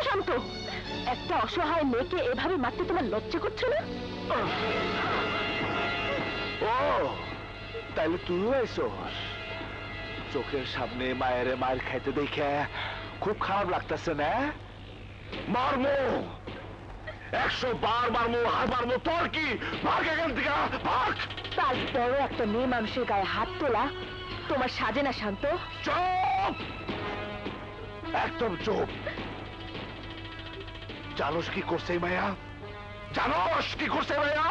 শান্ত, একটা অসহায় মেয়েকে এভাবে মারতে তোমার লজ্জা করছে না? ও তাইলে তুইও আইসস? চোখের সামনে মায়ের মায়ের খাইতে দেখে খুব খারাপ লাগতেছে না? মারমো, 100 বার মারমো, হার মারমো, তোর কি? ভাগ এখান থেকে, ভাগ! তারপরও একটা মেয়ে মানুষের গায়ে হাত তোলা তোমার সাজে না শান্ত? চুপ! একদম চুপ! জানোস কি করছে এই মায়া? জানোস কি করছে এই মায়া?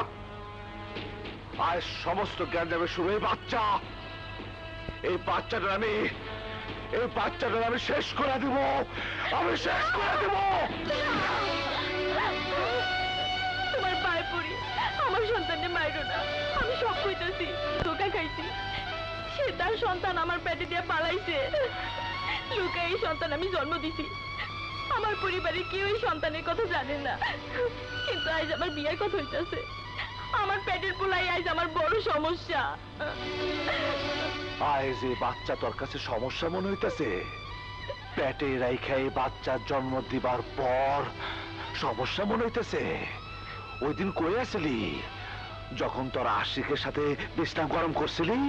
আজ সমস্ত জ্ঞান যাবে শুরু এই বাচ্চা। এই বাচ্চাটার আমি শেষ করে দিব, আমি শেষ করে দিব। তোমার পায়ে পড়ি, আমার সন্তানকে মাইরো না। আমি সব কইতাছি, ধোকা খাইছি। সে তার সন্তান আমার পেটে দিয়ে পালাইছে। লুকাই এই সন্তান আমি জন্ম দিছি। আমার পরিবারে কেউ এই সন্তানের কথা জানে না, কিন্তু আজ আমার বিয়ের কথা হইতাছে। আমার পেটের পোলাই আজ আমার বড় সমস্যা। আজ এই বাচ্চা তোর কাছে সমস্যা মনে হইতেছে? পেটে রাইখা এই বাচ্চার জন্ম দিবার পর সমস্যা মনে হইতেছে? ওই দিন কই আসলি যখন তোর আশিকের সাথে বিশ্রাম গরম করছিলি?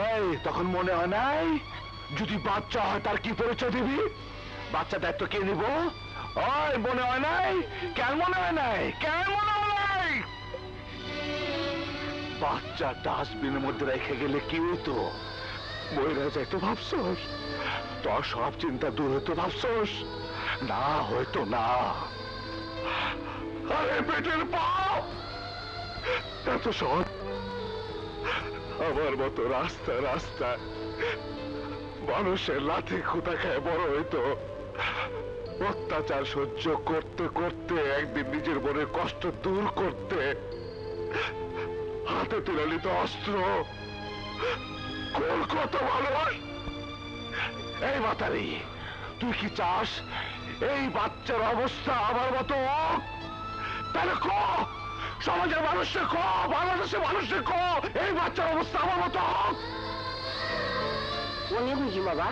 ওই তখন মনে হয় নাই যদি বাচ্চা হয় তার কি পরিচয় দিবি? বাচ্চা দায়িত্ব কে নিব? ওই মনে হয় নাই? কেন মনে হয় নাই? কেন মনে হয় নাই? বাচ্চা ডাস্টবিনের মধ্যে রেখে গেলে কি হইতো? মহিলা যাইতো ভাবছস? তোর সব চিন্তা দূর হইতো ভাবছস? না, হয়তো না। আরে পেটের পাপ এত সহজ। আমার মতো রাস্তা রাস্তায় মানুষের লাথি খুঁতা খায় বড় হইতো। অত্যাচার সহ্য করতে করতে একদিন নিজের মনের কষ্ট দূর করতে হাতে তুলে নিত অস্ত্র। কত মানুষ! এই মাতারি, তুই কি চাস এই বাচ্চার অবস্থা আমার মতো হোক? তাহলে ক, সমাজের মানুষকে ক, বাংলাদেশের মানুষকে ক, এই বাচ্চার অবস্থা আমার মতো হোক। অনেক বুঝি বাবা,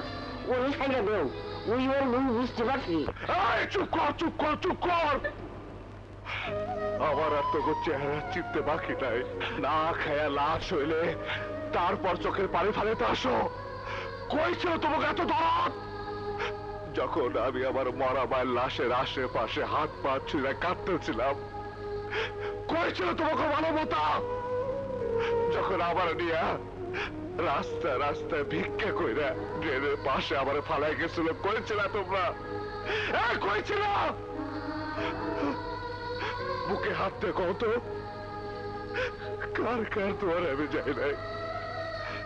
ওই খাইলে দেও, ওই ওর মুখ বুঝতে পারছি। এই চুপ কর, চুপ কর, চুপ কর! আমার আর তোকে চেহারা চিনতে বাকি নাই। না খায়া লাশ হইলে তারপর চোখের পানি ফালাইতে আসো। কই ছিল তোমাকে এত দরদ? যখন আমি আমার মরা মায়ের লাশের আশেপাশে হাত পা ছুঁড়ে কাঁদতেছিলাম, কই ছিল তোমাকে মানবতা? যখন আবার নিয়া রাস্তায় রাস্তায় ভিক্ষা কইরা ড্রেনের পাশে আবার ফালাই গেছিল, কইছিল তোমরা? কইছিল? বুকে হাত দেখো তো, কার কার তোমার আমি যাই নাই।